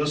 10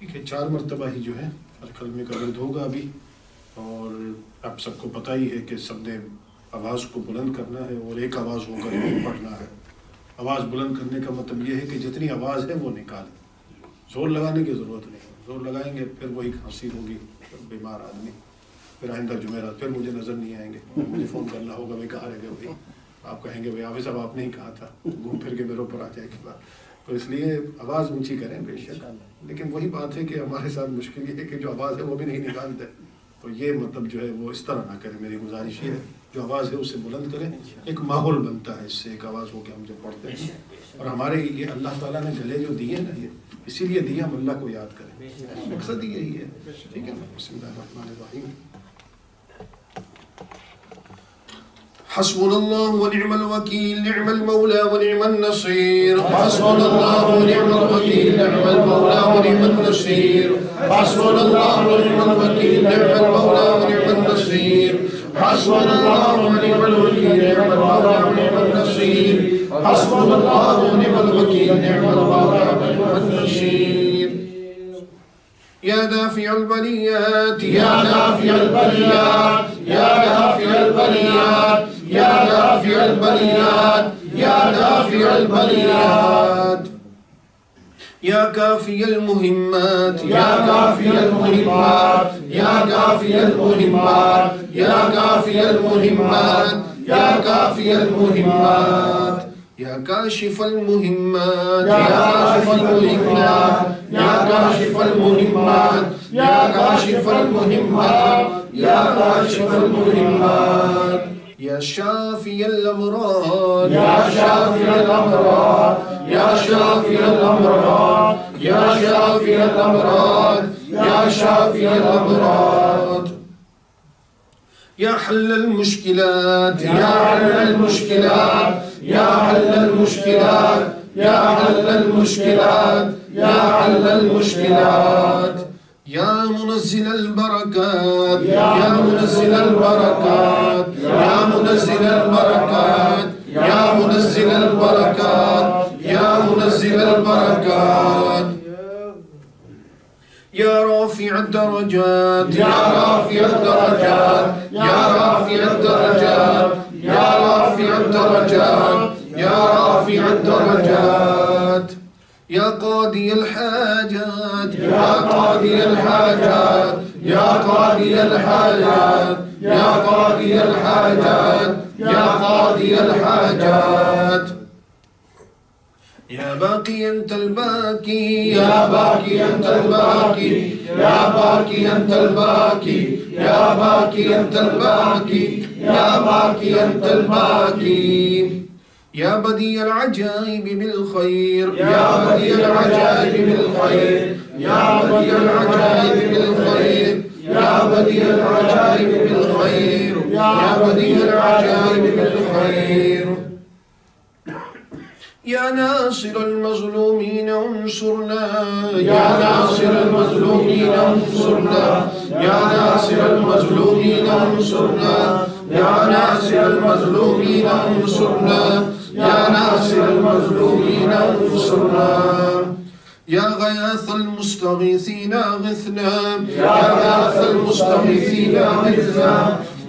ٹھیک ہے، 4 مرتبہ ہی جو ہے الکلمے کا ورد ہوگا ابھی، اور آپ سب کو پتہ ہی ہے کہ سب نے آواز کو بلند کرنا ہے اور ایک آواز ہو کر پڑھنا ہے۔ آواز بلند کرنے کا مطلب یہ ہے کہ جتنی آواز ہے وہ نکالیں، زور لگانے کی ضرورت نہیں ہے، زور لگائیں گے پھر وہی کھانسی ہوگی، بیمار آدمی، پھر آئندہ جمعرات پھر مجھے نظر نہیں آئیں گے، مجھے فون کرنا ہوگا بھائی کہاں رہ گئے بھائی، آپ کہیں گے بھائی حافظ صاحب آپ نے ہی کہا تھا، گھوم پھر کے میرے اوپر آ جائے گی بات۔ تو اس لیے آواز اونچی کریں بے شک، لیکن وہی بات ہے کہ ہمارے ساتھ مشکل یہ ہے کہ جو آواز ہے وہ بھی نہیں نکالتے، تو یہ مطلب جو ہے وہ اس طرح نہ کریں۔ میری گزارش یہ ہے جو آواز ہے اسے بلند کریں، ایک ماحول بنتا ہے اس سے، ایک آواز ہو کے ہم جب پڑھتے ہیں، اور ہمارے یہ اللہ تعالیٰ نے گلے جو دیے نا، یہ اسی لیے دیے ہم اللہ کو یاد کریں، مقصد ہی یہی ہے۔ ٹھیک ہے، بسم اللہ الرحمن الرحیم۔ حسبنا الله ونعم الوكيل، نعم المولى ونعم النصير، حسبنا الله ونعم الوكيل، نعم المولى ونعم النصير، حسبنا الله ونعم الوكيل، نعم المولى ونعم النصير، حسبنا الله ونعم الوكيل، نعم المولى ونعم النصير، حسبنا الله ونعم الوكيل، نعم المولى ونعم النصير۔ يا دافع البليات، يا دافع البليات، يا دافع البليات، يا دافع البليات، يا دافع البليات، يا كافي المهمات، يا كافي المهمات، يا كافي المهمات، يا كافي المهمات، يا كافي المهمات، يا كاشف المهمات، يا كاشف المهمات، يا كاشف المهمات، يا كاشف المهمات، يا كاشف المهمات، يا شافي الأمراض، يا شافي الأمراض، يا شافي الأمراض، يا شافي الأمراض، يا شافي الأمراض، يا حل المشكلات، يا حل المشكلات، يا حل المشكلات، يا حل المشكلات، يا حل المشكلات، يا منزل البركات، يا منزل البركات، يا منزل البركات، يا منزل البركات، يا منزل البركات، يا رافع الدرجات، يا رافع الدرجات، يا رافع الدرجات، يا رافع الدرجات، يا رافع الدرجات، يا قاضي الحاجات، يا قاضي الحاجات، يا قاضي الحاجات، يا قاضي الحاجات، يا قاضي الحاجات، يا باقي أنت الباقي، يا باقي أنت الباقي، يا باقي أنت الباقي، يا باقي أنت الباقي، يا باقي أنت الباقي، يا بديع العجائب بالخير، يا بديع العجائب بالخير، يا بديع العجائب بالخير، يا بديع العجائب بالخير، يا بديع العجائب بالخير، يا ناصر المظلومين انصرنا، يا ناصر المظلومين انصرنا، يا ناصر المظلومين انصرنا، يا ناصر المظلومين انصرنا، يا ناصر المظلومين انصرنا، يا غياث المستغيثين اغثنا، يا غياث المستغيثين اغثنا،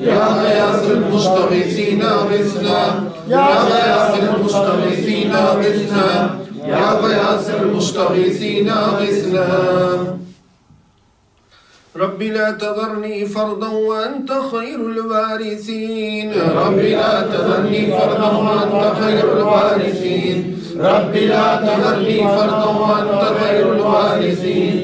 يا غياث المستغيثين اغثنا، يا غياث المستغيثين اغثنا، يا غياث المستغيثين اغثنا، رب لا تذرني فردا وأنت خير الوارثين، رب لا تذرني فردا وأنت خير الوارثين، رب لا تذرني فردا وأنت خير الوارثين،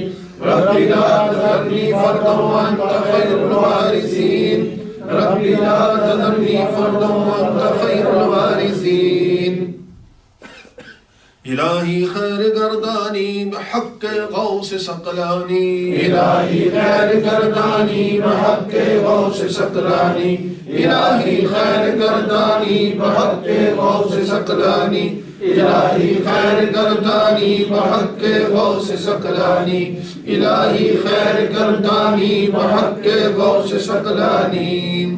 رب لا تذرني فردا وأنت خير الوارثين، رب لا تذرني فردا وأنت خير الوارثين، إلهي خير قرداني بحق غوث سقلاني، إلهي خير قرداني بحق غوث سقلاني، إلهي خير قرداني بحق غوث سقلاني، إلهي خير قرداني بحق غوث سقلاني، إلهي خير قرداني بحق غوث سقلاني،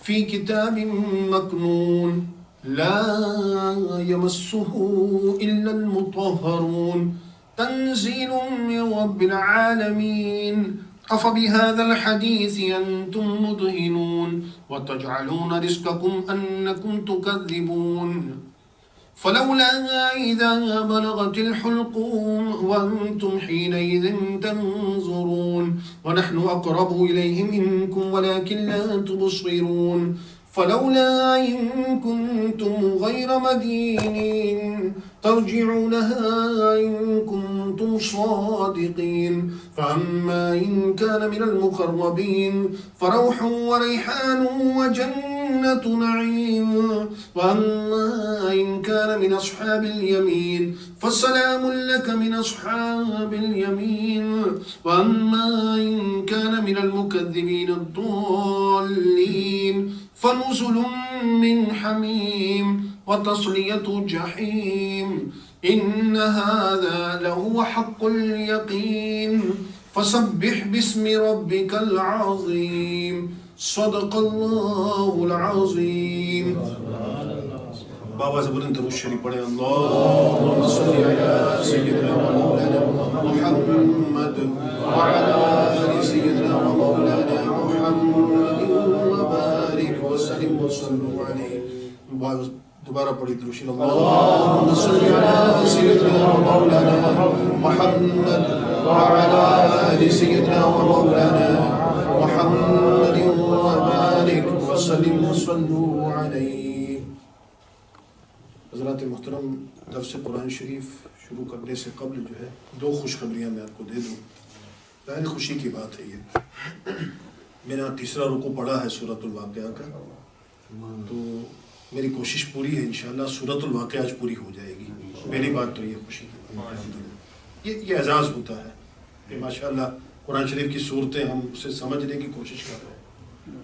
في كتاب مكنون لا يمسه إلا المطهرون تنزيل من رب العالمين أفبهذا الحديث أنتم مدهنون وتجعلون رزقكم أنكم تكذبون فلولا إذا بلغت الحلقوم وأنتم حينئذ تنظرون ونحن أقرب إليه منكم ولكن لا تبصرون فلولا إن كنتم غير مدينين ترجعونها إن كنتم صادقين فأما إن كان من المقربين فروح وريحان وجنة نعيم وأما إن كان من أصحاب اليمين فسلام لك من أصحاب اليمين وأما إن كان من المكذبين الضالين فنزل من حميم وتصلية جحيم إن هذا لهو حق اليقين فسبح باسم ربك العظيم صدق الله العظيم. بابا سے بلند درود شریف پڑھیں. اللهم صل على سيدنا ومولانا محمد وعلى آل سيدنا ومولانا محمد وبارك وسلم وصلوا عليه. دوبارہ پڑھی درود شریف. اللهم صل على سيدنا ومولانا محمد وعلى آل سيدنا ومولانا محمد وبارك وسلم وصلوا عليه. حضرات محترم، درس قرآن شریف شروع کرنے سے قبل جو ہے دو خوشخبریاں میں آپ کو دے دوں. پہلی خوشی کی بات ہے یہ، میں نے تیسرا رکوع پڑھا ہے سورۃ الواقعہ کا، تو میری کوشش پوری ہے انشاءاللہ سورۃ الواقعہ آج پوری ہو جائے گی. پہلی بات تو یہ خوشی کی، یہ اعزاز ہوتا ہے کہ ماشاءاللہ قرآن شریف کی صورتیں ہم اسے سمجھنے کی کوشش کر رہے ہیں.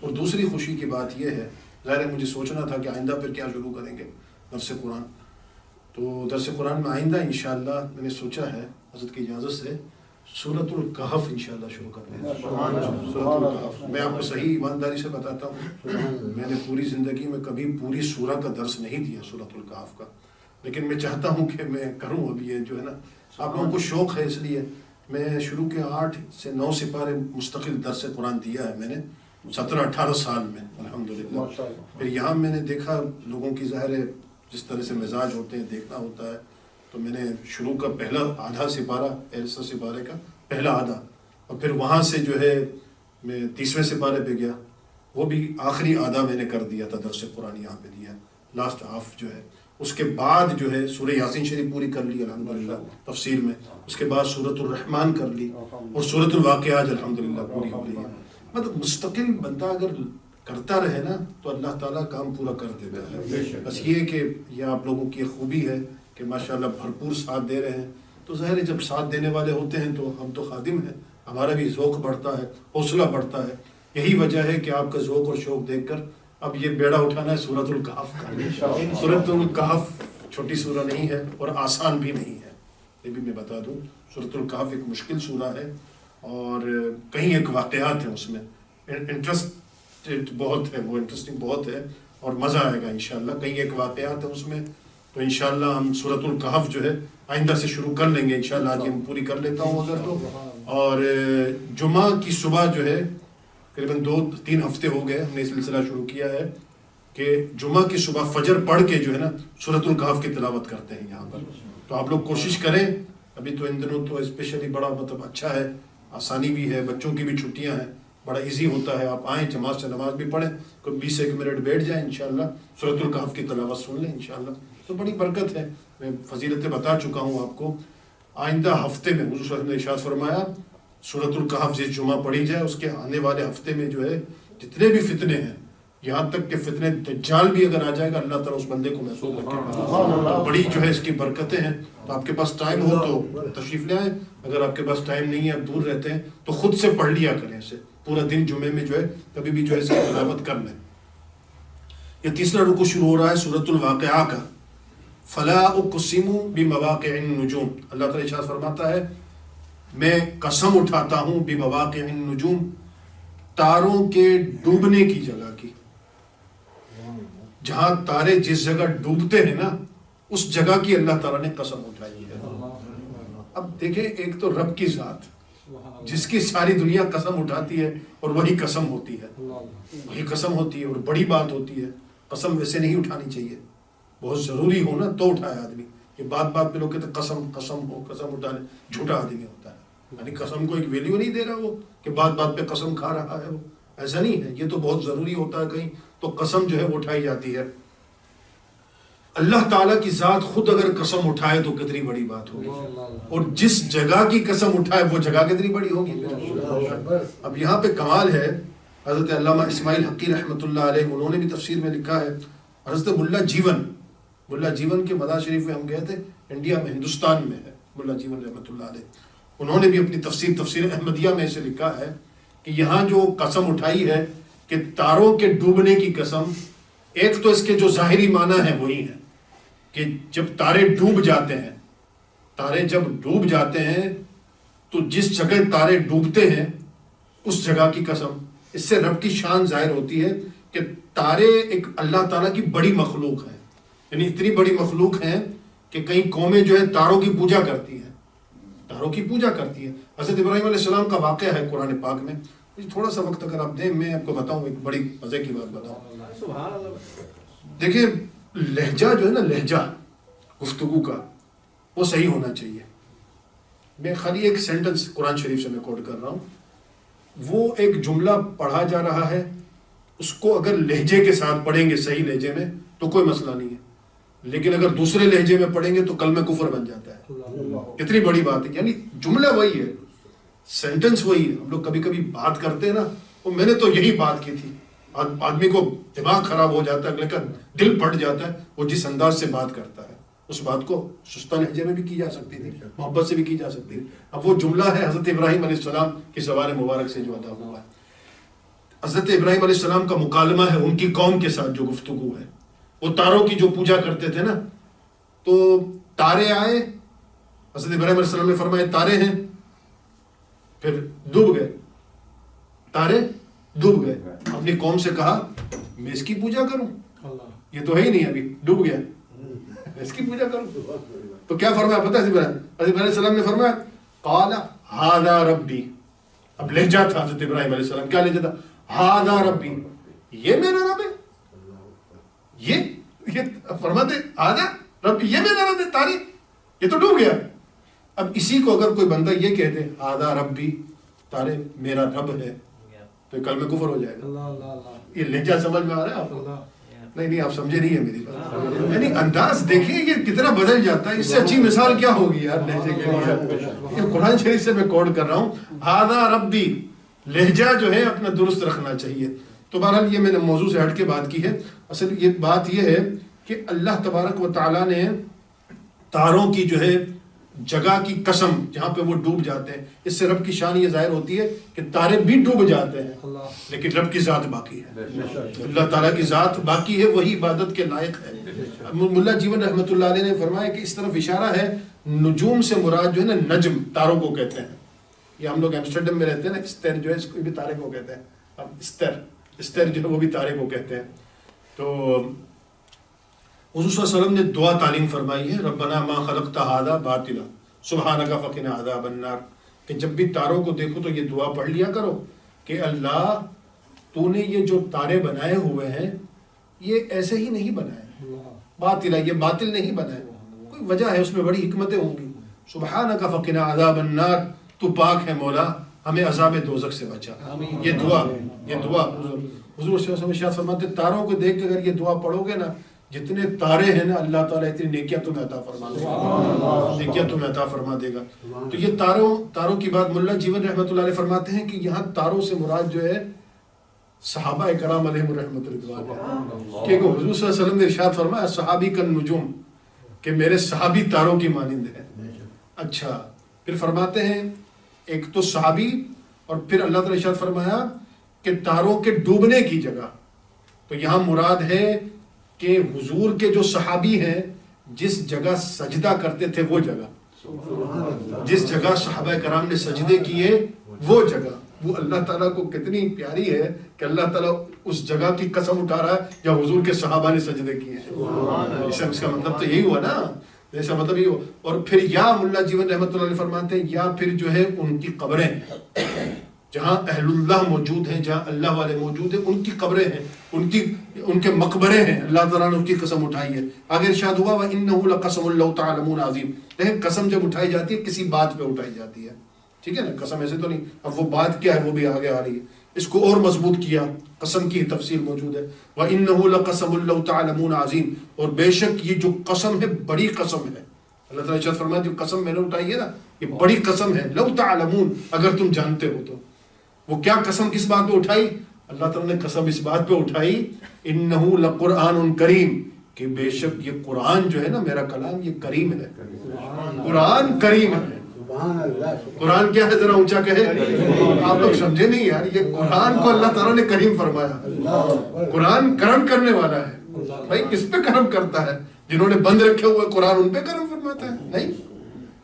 اور دوسری خوشی کی بات یہ ہے، ظاہر ہے مجھے سوچنا تھا کہ آئندہ پھر کیا شروع کریں گے درس قرآن، تو درس قرآن میں آئندہ انشاءاللہ میں نے سوچا ہے حضرت کی اجازت سے سورۃ الکہف انشاءاللہ شروع کرتے ہیں. سورۃ الکہف میں آپ کو صحیح ایمانداری سے بتاتا ہوں، میں نے پوری زندگی میں کبھی پوری سورہ کا درس نہیں دیا سورۃ الکہف کا، لیکن میں چاہتا ہوں کہ میں کروں. ابھی یہ جو ہے نا آپ لوگوں کو شوق ہے، اس لیے میں شروع کے 8 سے 9 سپارے مستقل درس قرآن دیا ہے میں نے 17-18 سال میں الحمدللہ. پھر یہاں میں نے دیکھا لوگوں کی ظاہر ہے جس طرح سے مزاج ہوتے ہیں دیکھنا ہوتا ہے، تو میں نے شروع کا پہلا آدھا سپارہ 13 سپارے کا پہلا آدھا، اور پھر وہاں سے جو ہے میں 30ویں سپارے پہ گیا، وہ بھی آخری آدھا میں نے کر دیا تھا درس قرآن یہاں پہ دیا لاسٹ ہاف جو ہے. اس کے بعد جو ہے سورہ یاسین شریف پوری کر لی الحمدللہ تفسیر میں، اس کے بعد سورۃ الرحمن کر لی، اور سورۃ الواقعہ آج الحمدللہ پوری ہو رہی ہے. مطلب مستقل بندہ اگر کرتا رہے نا تو اللہ تعالیٰ کام پورا کر دیتا ہے. بس یہ کہ یہ آپ لوگوں کی خوبی ہے کہ ماشاءاللہ بھرپور ساتھ دے رہے ہیں، تو ظاہر ہے جب ساتھ دینے والے ہوتے ہیں تو ہم تو خادم ہیں، ہمارا بھی ذوق بڑھتا ہے، حوصلہ بڑھتا ہے. یہی وجہ ہے کہ آپ کا ذوق اور شوق دیکھ کر اب یہ بیڑا اٹھانا ہے سورۃ الکہف کا. سورۃ الکہف چھوٹی سورہ نہیں ہے اور آسان بھی نہیں ہے، یہ بھی میں بتا دوں. سورۃ الکہف ایک مشکل سورہ ہے اور کہیں ایک واقعات ہیں اس میں، انٹرسٹ بہت ہے، وہ انٹرسٹنگ بہت ہے اور مزہ آئے گا انشاءاللہ. کہیں ایک واقعات ہے اس میں، تو انشاءاللہ ہم سورۃ الکہف جو ہے آئندہ سے شروع کر لیں گے انشاءاللہ. آج ہم پوری کر لیتا ہوں اگر تو. اور جمعہ کی صبح جو ہے تقریباً 2-3 ہفتے ہو گئے ہم نے سلسلہ شروع کیا ہے کہ جمعہ کی صبح فجر پڑھ کے جو ہے نا سورۃ الکہف کی تلاوت کرتے ہیں یہاں پر. تو آپ لوگ کوشش کریں. ابھی تو ان دنوں تو اسپیشلی بڑا مطلب اچھا ہے، آسانی بھی ہے، بچوں کی بھی چھٹیاں ہیں، بڑا ایزی ہوتا ہے. آپ آئیں جماعت سے نماز بھی پڑھیں، کوئی 20 منٹ بیٹھ جائیں انشاءاللہ سورۃ الکہف کی تلاوت سن لیں انشاءاللہ. تو بڑی برکت ہے. میں فضیلتیں بتا چکا ہوں آپ کو. آئندہ ہفتے میں حضور صلی اللہ علیہ وسلم نے ارشاد فرمایا سورۃ الکہف جس جمعہ پڑھی جائے اس کے آنے والے ہفتے میں جو ہے جتنے بھی فتنے ہیں، یہاں تک کہ فتنے دجال بھی اگر آ جائے گا اللہ تعالیٰ اس بندے کو محفوظ رکھے گا. بڑی جو ہے اس کی برکتیں ہیں. تو آپ کے پاس ٹائم ہو تو تشریف لے آئیں، اگر آپ کے پاس ٹائم نہیں ہے، آپ دور رہتے ہیں تو خود سے پڑھ لیا کریں اسے پورا دن. جمعے میں جو ہے کبھی بھی جو ہے اس کی تلاوت کر لیں. یہ تیسرا رکوع شروع ہو رہا ہے سورۃ الواقعہ کا. فلا اقسم بمواقع النجوم، اللہ تعالیٰ ارشاد فرماتا ہے میں قسم اٹھاتا ہوں بمواقع النجوم، تاروں کے ڈوبنے کی جگہ کی. جہاں تارے جس جگہ ڈوبتے ہیں نا اس جگہ کی اللہ تعالیٰ نے قسم اٹھائی ہے۔ اب دیکھیں ایک تو رب کی ذات جس کی ساری دنیا قسم اٹھاتی ہے اور وہی قسم ہوتی ہے، وہی قسم ہوتی ہے اور بڑی بات ہوتی ہے۔ قسم ویسے نہیں اٹھانی چاہیے، بہت ضروری ہو نا تو اٹھائے آدمی۔ یہ بات بات پہ لوگ کہتے ہیں قسم قسم ہو، قسم اٹھانے، جھوٹا آدمی ہوتا ہے، یعنی قسم کو ایک ویلیو نہیں دے رہا وہ کہ بات بات پہ قسم کھا رہا ہے، وہ ایسا نہیں ہے۔ یہ تو بہت ضروری ہوتا ہے کہیں تو قسم جو ہے وہ اٹھائی جاتی ہے۔ اللہ تعالیٰ کی ذات خود اگر قسم اٹھائے تو کتنی بڑی بات ہوگی، اور جس جگہ کی قسم اٹھائے وہ جگہ کتنی بڑی ہوگی۔ اب یہاں پہ کمال ہے، حضرت علامہ اسماعیل حقی رحمۃ اللہ علیہ انہوں نے بھی تفسیر میں لکھا ہے، حضرت ملا جیون کے مدار شریف میں ہم گئے تھے، انڈیا میں، ہندوستان میں ہے ملا جیون رحمۃ اللہ علیہ، انہوں نے بھی اپنی تفسیر احمدیہ میں سے لکھا ہے کہ یہاں جو قسم اٹھائی ہے کہ تاروں کے ڈوبنے کی قسم، ایک تو اس کے جو ظاہری معنی ہے وہی ہے کہ جب تارے ڈوب جاتے ہیں، تارے جب ڈوب جاتے ہیں تو جس جگہ تارے ڈوبتے ہیں اس جگہ کی قسم۔ اس سے رب کی شان ظاہر ہوتی ہے کہ تارے ایک اللہ تعالیٰ کی بڑی مخلوق ہے، یعنی اتنی بڑی مخلوق ہیں کہ کئی قومیں جو ہے تاروں کی پوجا کرتی ہیں، تاروں کی پوجا کرتی ہے۔ حضرت ابراہیم علیہ السلام کا واقعہ ہے قرآن پاک میں، تھوڑا سا وقت اگر آپ دیں میں آپ کو بتاؤں، ایک بڑی مزے کی بات بتاؤں۔ دیکھیں لہجہ جو ہے نا، لہجہ گفتگو کا وہ صحیح ہونا چاہیے۔ میں خالی ایک سینٹنس قرآن شریف سے میں کوٹ کر رہا ہوں، وہ ایک جملہ پڑھا جا رہا ہے، اس کو اگر لہجے کے ساتھ پڑھیں گے صحیح لہجے میں تو کوئی مسئلہ نہیں ہے، لیکن اگر دوسرے لہجے میں پڑھیں گے تو کلمہ کفر بن جاتا ہے۔ اتنی بڑی بات ہے، یعنی جملہ وہی ہے، سینٹنس وہی ہے۔ ہم لوگ کبھی کبھی بات کرتے ہیں نا، وہ میں نے تو یہی بات کی تھی، آدمی کو دماغ خراب ہو جاتا ہے، اگلے کا دل پھٹ جاتا ہے، وہ جس انداز سے بات کرتا ہے اس بات کو سستہ لہجے میں بھی کی جا سکتی تھی، محبت سے بھی کی جا سکتی تھی۔ اب وہ جملہ ہے حضرت ابراہیم علیہ السلام کی زبان مبارک سے جو ادا ہوا ہے۔ حضرت ابراہیم علیہ السلام کا مکالمہ ہے ان کی قوم کے ساتھ، جو گفتگو ہے، وہ تاروں کی جو پوجا کرتے تھے نا، تو تارے آئے، حضرت ابراہیم علیہ السلام نے فرمایا تارے ہیں، پھر ڈوب گئے، تارے ڈوب گئے۔ اپنی قوم سے کہا میں اس کی پوجا کروں، یہ تو ہے ہی نہیں، ابھی ڈوب گیا، اس کی پوجا کروں۔ تو کیا فرمایا پتہ ہے حضرت ابراہیم علیہ السلام نے فرمایا قال ھذا ربی، اب لہجہ تھا حضرت ابراہیم علیہ السلام، کیا لہجہ تھا؟ ھذا ربی، یہ میرا رب ہے، یہ فرماتے ھذا ربی، یہ میرا رب ہے، تارے یہ تو ڈوب گیا۔ اب اسی کو اگر کوئی بندہ یہ کہتے ھذا ربی، تارے میرا رب ہے، تو کلمہ کفر ہو جائے گا۔ یہ لہجہ سمجھ میں آ رہا ہے آپ کو؟ نہیں آپ سمجھے نہیں ہے میری بات، یعنی انداز دیکھیں یہ کتنا بدل جاتا ہے، اس سے اچھی مثال کیا ہوگی یار لہجے کے لیے۔ یہ قرآن شریف سے میں کوٹ کر رہا ہوں، ھذا ربی، لہجہ جو ہے اپنا درست رکھنا چاہیے۔ تو بہرحال یہ میں نے موضوع سے ہٹ کے بات کی ہے، اصل یہ بات یہ ہے کہ اللہ تبارک و تعالیٰ نے تاروں کی جو ہے جگہ کی قسم جہاں پہ وہ ڈوب جاتے ہیں، اس سے رب کی شان یہ ظاہر ہوتی ہے کہ تارے بھی ڈوب جاتے ہیں لیکن رب کی ذات باقی ہے، اللہ تعالیٰ کی ذات باقی ہے، وہی عبادت کے لائق ہے۔ ملا جیون رحمۃ اللہ علیہ نے فرمایا کہ اس طرف اشارہ ہے، نجوم سے مراد جو ہے نا نجم، تاروں کو کہتے ہیں۔ یہ ہم لوگ ایمسٹرڈم میں رہتے ہیں نا، استر جو ہے اس کو بھی تارے کو کہتے ہیں، اب استر جو ہے وہ بھی تارے کو کہتے ہیں۔ تو حضور صلی اللہ علیہ وسلم نے دعا تعلیم فرمائی ہے، ربنا ما خلقت ھذا باطلا سبحانک فقنا عذاب النار، کہ جب بھی تاروں کو دیکھو تو یہ دعا پڑھ لیا کرو کہ اللہ تو نے یہ جو تارے بنائے ہوئے ہیں یہ ایسے ہی نہیں بنائے، باطلا، یہ باطل نہیں بنائے، کوئی وجہ ہے، اس میں بڑی حکمتیں ہوں گی۔ سبحانک فقنا عذاب النار، تو پاک ہے مولا، ہمیں عذاب دوزخ سے بچا۔ یہ دعا حضور صلی اللہ علیہ وسلم فرماتے تاروں کو دیکھ کے اگر یہ دعا پڑھو گے نا، جتنے تارے ہیں نا اللہ تعالیٰ اتنی نیکیاں تمہیں عطا فرما دے گا، نیکیاں تمہیں عطا فرما دے گا۔ تو یہ تاروں کی بات ملا جیون رحمۃ اللہ علیہ فرماتے ہیں کہ یہاں تاروں سے مراد جو ہے صحابہ کرام علیہم رحمۃ رضوان ہے، کہ حضور صلی اللہ علیہ وسلم نے ارشاد فرمایا صحابی کن نجوم، کہ میرے صحابی تاروں کی مانند ہیں۔ اچھا، پھر فرماتے ہیں ایک تو صحابی، اور پھر اللہ تعالیٰ ارشاد فرمایا کہ تاروں کے ڈوبنے کی جگہ، تو یہاں مراد ہے کہ حضور کے جو صحابی ہیں جس جگہ سجدہ کرتے تھے وہ جگہ، جس جگہ صحابہ کرام نے سجدے کیے وہ جگہ، وہ اللہ تعالیٰ کو کتنی پیاری ہے کہ اللہ تعالیٰ اس جگہ کی قسم اٹھا رہا ہے یا حضور کے صحابہ نے سجدے کیے ہیں. اس کا مطلب تو یہی ہوا نا, ایسا مطلب یہ ہو. اور پھر یا ملا جیون رحمۃ اللہ علیہ فرماتے ہیں یا پھر جو ہے ان کی قبریں جہاں اہل اللہ موجود ہیں, جہاں اللہ والے موجود ہیں, ان کی قبریں ہیں, ان کے مقبرے ہیں, اللہ تعالیٰ نے ان کی قسم اٹھائی ہے. آگے ارشاد ہوا وَإِنَّهُ لَقَسَمٌ لَوْ تَعْلَمُونَ عَظِيمٌ. لیکن قسم جب اٹھائی جاتی ہے کسی بات پہ اٹھائی جاتی ہے, ٹھیک ہے نا, قسم ایسے تو نہیں. اب وہ بات کیا ہے وہ بھی آگے آ رہی ہے, اس کو اور مضبوط کیا, قسم کی تفصیل موجود ہے. وَإِنَّهُ لَقَسَمٌ لَوْ تَعْلَمُونَ عَظِيمٌ. اور بے شک یہ جو قسم ہے بڑی قسم ہے. اللہ تعالیٰ ارشاد فرمایا جو قسم میں نے اٹھائی ہے نا یہ بڑی قسم ہے. لو تعلمون, اگر تم جانتے ہو تو. وہ کیا قسم کس بات پہ اٹھائی؟ اللہ تعالیٰ نے قسم اس بات پہ اٹھائی انہ لقرآن کریم, کہ بے شک یہ قرآن جو ہے نا میرا کلام یہ کریم ہے. قرآن کریم ہے. قرآن کیا ہے ذرا اونچا کہے, آپ لوگ سمجھے نہیں یار, یہ قرآن کو اللہ تعالیٰ نے کریم فرمایا. قرآن کرم کرنے والا ہے. بھائی کس پہ کرم کرتا ہے؟ جنہوں نے بند رکھے ہوئے قرآن ان پہ کرم فرماتا ہے نہیں,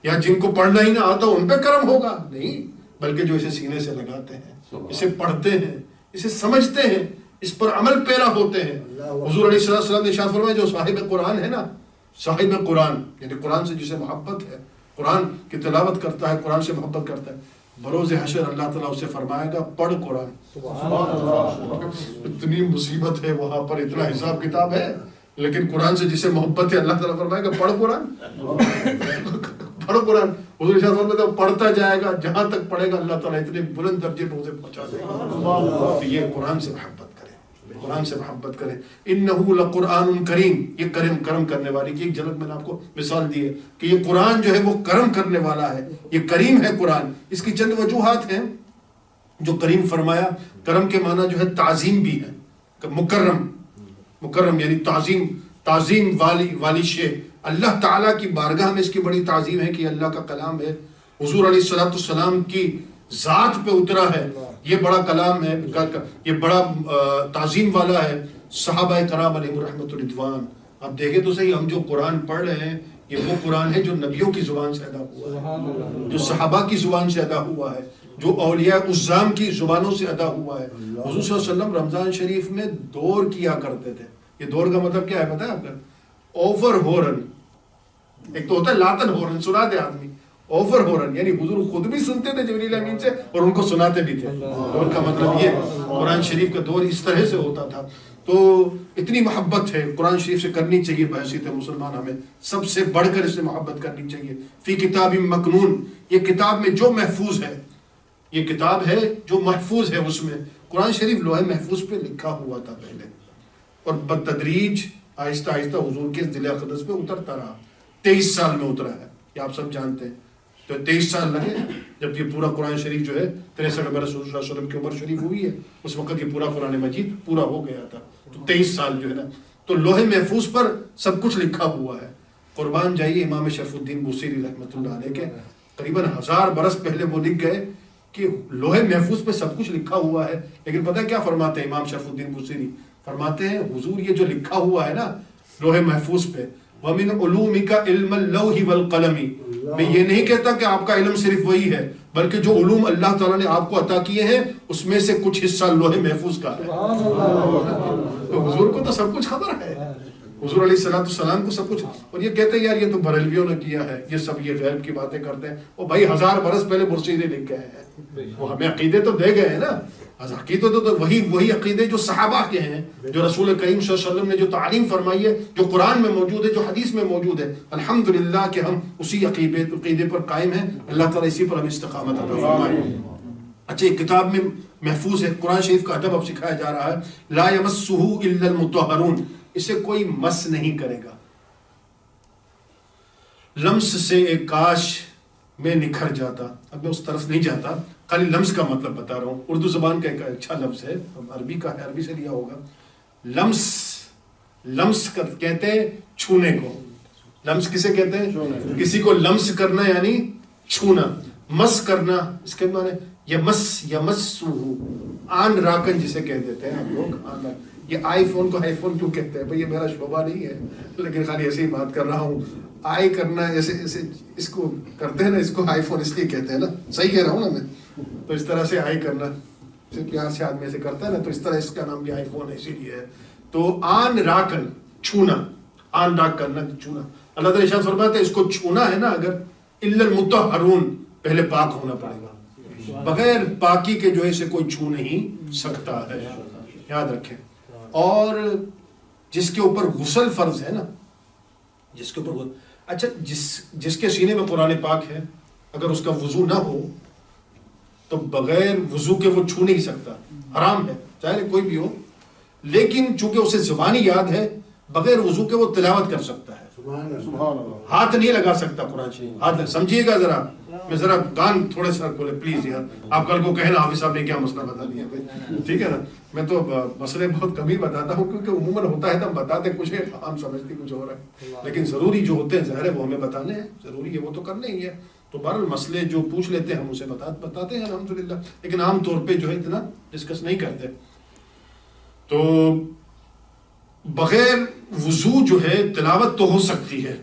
یا جن کو پڑھنا ہی نہ آتا ان پہ کرم ہوگا نہیں, بلکہ جو اسے سینے سے لگاتے ہیں, اسے پڑھتے ہیں, اسے سمجھتے ہیں, اس پر عمل پیرا ہوتے ہیں. حضور علیہ السلام نے ارشاد فرمایا جو صاحب قرآن ہے نا, صاحب قرآن یعنی قرآن سے جسے محبت ہے, قرآن کی تلاوت کرتا ہے, قرآن سے محبت کرتا ہے, بروز حشر اللہ تعالیٰ اسے فرمائے گا پڑھ قرآن. اتنی مصیبت ہے وہاں پر, اتنا حساب کتاب ہے, لیکن قرآن سے جسے محبت ہے اللہ تعالیٰ فرمائے گا پڑھ قرآن. پڑھ قرآن. حضور صلی اللہ علیہ وسلم پڑھتا جائے گا, جہاں تک پڑھے گا اللہ تعالیٰ اتنے بلند درجے پہ اسے پہنچا دے گا. تو یہ قرآن سے محبت کرے, قرآن سے محبت کرے. انہ لقرآن کریم, یہ کرم کرنے والی کی ایک جھلک میں نے آپ کو مثال دی ہے کہ یہ قرآن جو ہے وہ کرم کرنے والا ہے, یہ کریم ہے قرآن. اس کی چند وجوہات ہیں جو کریم فرمایا. کرم کے معنی جو ہے تعظیم بھی ہے, مکرم یعنی تعظیم والی شے. اللہ تعالیٰ کی بارگاہ میں اس کی بڑی تعظیم ہے کہ اللہ کا کلام ہے, حضور علیہ السلام کی ذات پہ اترا ہے, یہ بڑا کلام ہے, یہ بڑا تعظیم والا ہے. صحابہ کرام علیہم رحمۃ الرضوان, آپ دیکھیں تو صحیح, ہم جو قرآن پڑھ رہے ہیں یہ وہ قرآن ہے جو نبیوں کی زبان سے ادا ہوا ہے, جو صحابہ کی زبان سے ادا ہوا ہے, جو اولیاء عظام کی زبانوں سے ادا ہوا ہے. حضور صلی اللہ علیہ وسلم رمضان شریف میں دور کیا کرتے تھے. یہ دور کا مطلب کیا ہے پتہ ہے آپ کا؟ Over horn. ایک تو ہوتا ہے لاتن ہورن, سنا دے آدمی, اوور ہورن یعنی حضور خود بھی سنتے تھے جبریل امین سے اور ان کو سناتے بھی تھے. دور کا مطلب یہ قرآن شریف کا دور اس طرح سے ہوتا تھا. تو اتنی محبت ہے قرآن شریف سے کرنی چاہیے بحیثیت مسلمان, ہمیں سب سے بڑھ کر اس سے محبت کرنی چاہیے. فی کتاب مکنون, یہ کتاب میں جو محفوظ ہے, یہ کتاب ہے جو محفوظ ہے. اس میں قرآن شریف لوح محفوظ پہ لکھا ہوا تھا پہلے, اور بتدریج آہستہ آہستہ حضور کے دل اقدس پہ اترتا رہا. 23 سال میں اترا ہے, یہ آپ سب جانتے ہیں. تو 23 سال لگے جب یہ پورا قرآن شریف جو ہے 63 میں رسول اللہ صلی اللہ علیہ وسلم کی عمر شریف ہوئی ہے, اس وقت یہ پورا قرآن مجید پورا ہو گیا تھا. تو 23 سال جو ہے نا, تو لوح محفوظ پر سب کچھ لکھا ہوا ہے. قربان جائیے امام شرف الدین بوصیری رحمۃ اللہ علیہ کے قریباً 1000 برس پہلے وہ لکھ گئے کہ لوح محفوظ پہ سب کچھ لکھا ہوا ہے. لیکن پتہ کیا فرماتے ہیں امام شرف الدین بوصیری؟ فرماتے ہیں حضور یہ جو لکھا ہوا ہے نا لوح محفوظ پہ, وَمِنْ عُلُومِكَ عِلْمَ اللَّوْحِ وَالْقَلَمِ, میں یہ نہیں کہتا کہ آپ کا علم صرف وہی ہے, بلکہ جو علوم اللہ تعالیٰ نے آپ کو عطا کیے ہیں اس میں سے کچھ حصہ لوح محفوظ کا ہے. تو حضور کو تو سب کچھ خبر ہے, حضور علیہ السلام کو سب کچھ. اور یہ کہتے ہیں یار یہ تو بریلویوں نے کیا ہے, یہ سب یہ غیب کی باتیں کرتے ہیں. اور بھائی 1000 برس پہلے بوصیری لکھ گئے ہیں, وہ ہمیں عقیدے تو دے گئے ہیں نا. عقیدے تو وہی عقیدے جو صحابہ کے ہیں, جو رسول کریم صلی اللہ علیہ وسلم نے جو تعلیم فرمائی ہے, جو قرآن میں موجود ہے, جو حدیث میں موجود ہے. الحمدللہ کہ ہم اسی عقیدے پر قائم ہیں. اللہ تعالیٰ اسی پر ہمیں استقامت عطا فرمائے. اچھا ایک کتاب میں محفوظ ہے, قرآن شریف کا ادب اب سکھایا جا رہا ہے. لا یمسہ الا المطہرون, اسے کوئی مس نہیں کرے گا. لمس سے ایک کاش میں نکھر جاتا. اب میں اس طرف نہیں جاتا, خالی لمس کا مطلب بتا رہا ہوں. اردو زبان کا ایک اچھا لفظ ہے, عربی کا ہے, عربی سے لیا ہوگا. لمس کہتے ہیں چھونے کو. لمس کسے کہتے ہیں؟ کسی کو لمس کرنا یعنی چھونا. مس کرنا اس کے معنی یمسہ, آن راکن جسے کہہ دیتے ہیں ہم لوگ. یہ آئی فون کو آئی فون کیوں کہتے ہیں؟ بھئی یہ میرا شعبہ نہیں ہے, لیکن خالی ایسے ہی بات کر رہا ہوں. آئی کرنا ایسے اس کو کرتے ہیں نا, اس کو آئی فون اس لیے کہتے ہیں نا, صحیح کہہ رہا ہوں نا میں. تو اس طرح سے آئی کرنا پیار سے آدمی سے کرتا ہے نا، تو اس طرح اس کا نام بھی آئی فون ہے، اسی لیے ہے. تو آن راکن چھونا، آن راک کرنا چھونا. اللہ تعالیٰ ارشاد فرماتے ہیں اس کو چھونا ہے نا اگر، الا المطہرون، پہلے پاک ہونا پڑے گا، بغیر پاکی کے جو ہے اسے کوئی چھو نہیں سکتا ہے، یاد رکھیں. اور جس کے اوپر غسل فرض ہے نا، جس کے اوپر اچھا جس کے سینے میں قرآن پاک ہے، اگر اس کا وضو نہ ہو تو بغیر وضو کے وہ چھو نہیں سکتا، حرام ہے چاہے کوئی بھی ہو. لیکن چونکہ اسے زبانی یاد ہے، بغیر وضو کے وہ تلاوت کر سکتا ہے، ہاتھ نہیں لگا سکتا قرآن شریف. ہاتھ سمجھیے گا ذرا، میں ذرا کان تھوڑے سا کھولے پلیز یار. آپ کل کو کہنا حافظ صاحب نے کیا مسئلہ بتا دیا، ٹھیک ہے نا. میں تو مسئلے بہت کم ہی بتاتا ہوں، کیونکہ عموماً ہوتا ہے تو ہم بتاتے کچھ ہے، ہم سمجھتے کچھ ہو رہا ہے، لیکن ضروری جو ہوتے ہیں ظاہر ہے وہ ہمیں بتانے ہیں، ضروری ہے وہ تو کرنے ہی ہے. تو بہرحال مسئلے جو پوچھ لیتے ہیں ہم اسے بتاتے ہیں الحمدللہ، لیکن عام طور پہ جو ہے اتنا ڈسکس نہیں کرتے. تو بغیر وضو جو ہے تلاوت تو ہو سکتی ہے،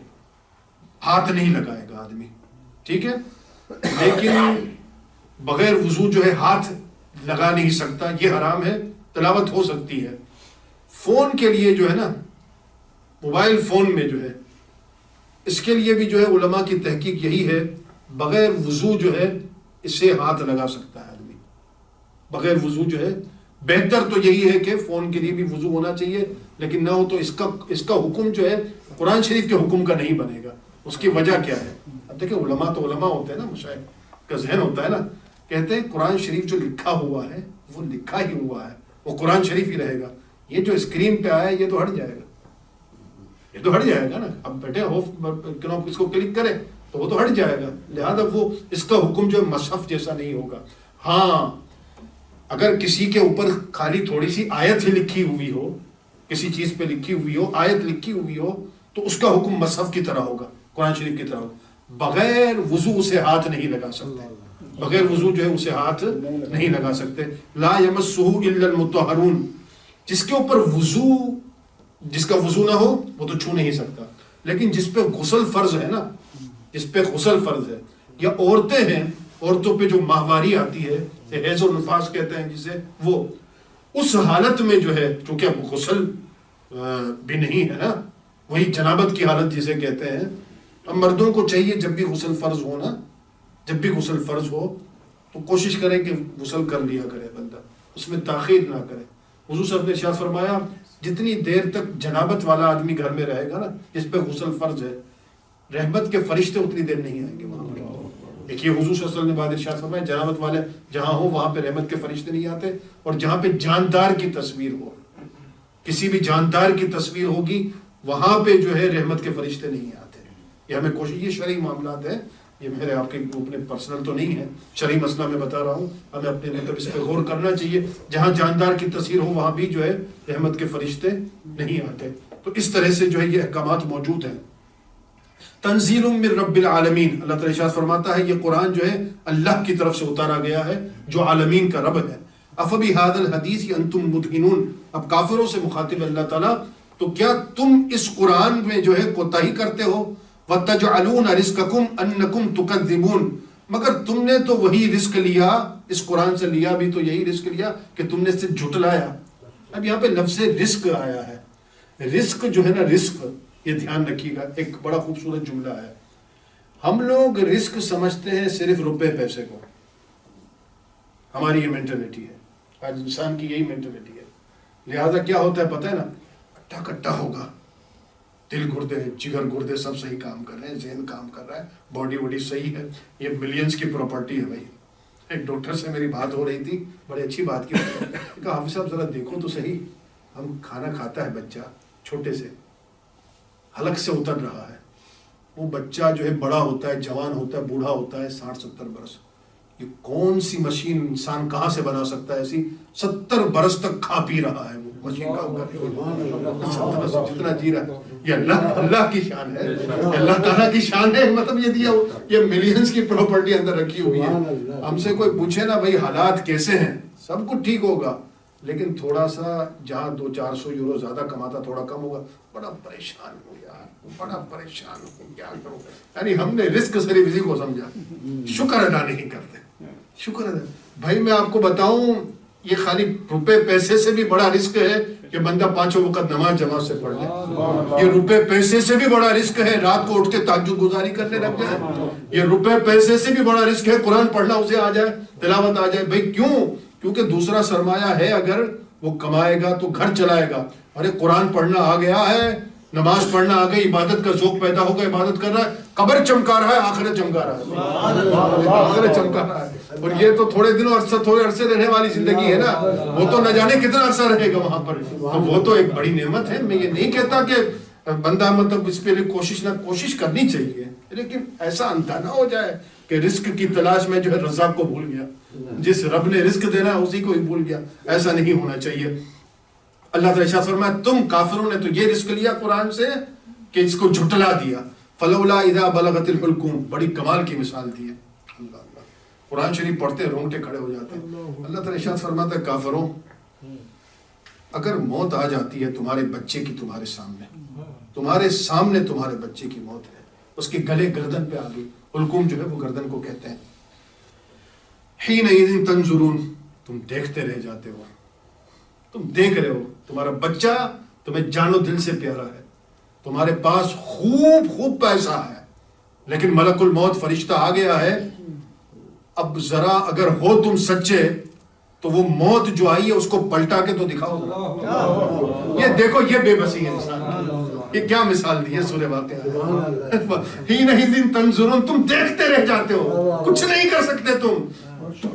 ہاتھ نہیں لگائے گا آدمی، ٹھیک ہے، لیکن بغیر وضو جو ہے ہاتھ لگا نہیں سکتا، یہ حرام ہے. تلاوت ہو سکتی ہے. فون کے لیے جو ہے نا، موبائل فون میں جو ہے، اس کے لیے بھی جو ہے علماء کی تحقیق یہی ہے، بغیر وضو جو ہے اسے ہاتھ لگا سکتا ہے آدمی، بغیر وضو جو ہے. بہتر تو یہی ہے کہ فون کے لیے بھی وضو ہونا چاہیے، لیکن نہ ہو تو اس کا حکم جو ہے قرآن شریف کے حکم کا نہیں بنے گا. اس کی وجہ کیا ہے؟ اب دیکھیں علماء تو علماء ہوتے ہیں نا، مشائخ کا ذہن ہوتا ہے نا، کہتے ہیں قرآن شریف جو لکھا ہوا ہے وہ لکھا ہی ہوا ہے، وہ قرآن شریف ہی رہے گا. یہ جو اسکرین پہ آیا ہے یہ تو ہٹ جائے گا، یہ تو ہٹ جائے گا نا. اب بیٹھے ہو اس کو کلک کرے تو وہ تو ہٹ جائے گا، لہذا وہ اس کا حکم جو ہے مصحف جیسا نہیں ہوگا. ہاں اگر کسی کے اوپر خالی تھوڑی سی آیت ہی لکھی ہوئی ہو، کسی چیز پہ لکھی ہوئی ہو، آیت لکھی ہوئی ہو، تو اس کا حکم مصحف کی طرح ہوگا، قرآن شریف کی طرح ہوگا. بغیر وضو اسے ہاتھ نہیں لگا سکتے، بغیر وضو جو ہے اسے ہاتھ نہیں لگا سکتے. لا یمسہ الا المطہرون، جس کے اوپر وضو، جس کا وضو نہ ہو وہ تو چھو نہیں سکتا. لیکن جس پہ غسل فرض ہے نا، جس پہ غسل فرض ہے، یا عورتیں ہیں، عورتوں پہ جو ماہواری آتی ہے، حیض و نفاس کہتے ہیں جسے، وہ اس حالت میں جو ہے، چونکہ اب غسل بھی نہیں ہے نا، وہی جنابت کی حالت جسے کہتے ہیں. اب مردوں کو چاہیے جب بھی غسل فرض ہو نا، جب بھی غسل فرض ہو تو کوشش کرے کہ غسل کر لیا کرے بندہ، اس میں تاخیر نہ کرے. حضور صاحب نے ارشاد فرمایا جتنی دیر تک جنابت والا آدمی گھر میں رہے گا نا، جس پہ غسل فرض ہے، رحمت کے فرشتے اتنی دیر نہیں آئیں گے وہاں پر. ایک یہ حضور صلی اللہ علیہ وسلم نے بات ارشاد فرمایا جنابت والے جہاں ہو وہاں پہ رحمت کے فرشتے نہیں آتے، اور جہاں پہ جاندار کی تصویر ہو، کسی بھی جاندار کی تصویر ہوگی وہاں پہ جو ہے رحمت کے فرشتے نہیں آتے. یہ ہمیں کوشش، یہ شرعی معاملات ہیں، یہ میرے آپ کے اپنے پرسنل تو نہیں ہے، شرعی مسئلہ میں بتا رہا ہوں، ہمیں اپنے مطلب اس پہ غور کرنا چاہیے. جہاں جاندار کی تصویر ہو وہاں بھی جو ہے رحمت کے فرشتے نہیں آتے. تو اس طرح سے جو ہے یہ احکامات موجود ہیں. تنزیل من رب العالمین، اللہ تعالیٰ ارشاد فرماتا ہے یہ قرآن جو ہے اللہ کی طرف سے اتارا گیا ہے جو عالمین کا رب ہے. افبہذا الحدیث انتم مدہنون، اب کافروں سے مخاطب اللہ تعالیٰ، تو کیا تم اس قرآن میں جو ہے کوتاہی کرتے ہو؟ وَتَجْعَلُونَ رِزْقَكُمْ أَنَّكُمْ تُكَذِّبُونَ، مگر تم نے تو وہی رزق لیا، اس قرآن سے لیا بھی تو یہی رزق لیا کہ تم نے اس سے جھٹلایا. اب یہاں پہ لفظ رزق آیا ہے، رزق جو ہے نا، رزق، یہ دھیان رکھیے گا، ایک بڑا خوبصورت جملہ ہے. ہم لوگ رزق سمجھتے ہیں صرف روپے پیسے کو، ہماری یہ مینٹلٹی ہے، آج انسان کی یہی مینٹلٹی ہے. لہذا کیا ہوتا ہے پتہ ہے نا، کٹا کٹا ہوگا، دل گردے جگر گردے سب صحیح کام کر رہے ہیں، ذہن کام کر رہا ہے، باڈی وڈی صحیح ہے، یہ ملینز کی پراپرٹی ہے بھائی. ایک ڈاکٹر سے میری بات ہو رہی تھی، بڑی اچھی بات کی، کہا حافظ صاحب ذرا دیکھو تو صحیح، ہم کھانا کھاتا ہے بچہ چھوٹے سے، حلق سے اتر رہا ہے، وہ بچہ جو ہے بڑا ہوتا ہے، جوان ہوتا ہے، بوڑھا ہوتا ہے 60-70 برس. یہ کون سی مشین انسان کہاں سے بنا سکتا ہے ایسی؟ 70 برس تک کھا پی رہا ہے وہ مشین کام کر رہی ہے، جتنا جی رہا ہے. یہ اللہ کی شان ہے، اللہ تعالیٰ کی شان ہے. مطلب یہ دیا یہ ملینز کی پراپرٹی اندر رکھی ہوئی ہے. ہم سے کوئی پوچھے نا بھائی حالات کیسے ہیں، سب کچھ ٹھیک ہوگا، لیکن تھوڑا سا جہاں 200-400 یورو زیادہ کماتا تھوڑا کم ہوگا، بڑا پریشان ہوں یار، بڑا پریشان ہوں، کیا کروں. یعنی ہم نے رزق صرف اسی کو سمجھا، شکر ادا نہیں کرتے. شکر ادا بھائی میں آپ کو بتاؤں، یہ خالی روپے پیسے سے بھی بڑا رزق ہے کہ بندہ 5 وقت نماز جماعت سے پڑھ لے. یہ روپے پیسے سے بھی بڑا رزق ہے رات کو اٹھ کے تہجد گزاری کرنے لگ جائے. یہ روپے پیسے سے بھی بڑا رزق ہے قرآن پڑھنا اسے آ جائے، تلاوت آ جائے. بھائی کیوں؟ کیونکہ دوسرا سرمایہ ہے، اگر وہ کمائے گا تو گھر چلائے گا. ارے قرآن پڑھنا آ گیا ہے، نماز پڑھنا آ گئی، عبادت کا ذوق پیدا ہوگا، عبادت کر رہا ہے، قبر چمکا رہا ہے، آخرت چمکا رہا ہے، آخرت چمکا رہا ہے. اور یہ تو تھوڑے عرصے رہنے والی زندگی ہے نا، وہ تو نہ جانے کتنا عرصہ رہے گا وہاں پر. تو وہ تو ایک بڑی نعمت ہے. میں یہ نہیں کہتا کہ بندہ مطلب اس پہ کوشش کرنی چاہیے، لیکن ایسا اندھا نہ ہو جائے کہ رزق کی تلاش میں جو ہے رزاق کو بھول گیا، جس رب نے رزق دینا ہے اسی کو ہی بھول گیا. ایسا نہیں ہونا چاہیے. اللہ تعالیٰ ارشاد فرمایا تم کافروں نے تو یہ رزق لیا قرآن سے کہ اس کو جھٹلا دیا. فلولا اذا بلغت الحلقوم، بڑی کمال کی مثال دی ہے. اللہ اللہ، قرآن شریف پڑھتے رونگٹے کھڑے ہو جاتے ہیں. اللہ تعالیٰ ارشاد فرماتا ہے کافروں، اگر موت آ جاتی ہے تمہارے بچے کی تمہارے سامنے تمہارے بچے کی موت ہے، اس کے گلے گردن پہ آ گئی. حلقوم جو ہے وہ گردن کو کہتے ہیں. حینئذ تنظرون، تم دیکھتے رہ جاتے ہو. تم دیکھ رہے ہو تمہارا بچہ تمہیں جان و دل سے پیارا ہے، تمہارے پاس خوب پیسہ ہے، لیکن ملک الموت فرشتہ آ گیا ہے. اب ذرا اگر ہو تم سچے تو وہ موت جو آئی ہے اس کو پلٹا کے تو دکھاؤ. یہ دیکھو یہ بے بسی ہے انسان کی. یہ کیا مثال دی ہے سورہ واقعہ. حینئذ تنظرون، تم دیکھتے رہ جاتے ہو، کچھ نہیں کر سکتے.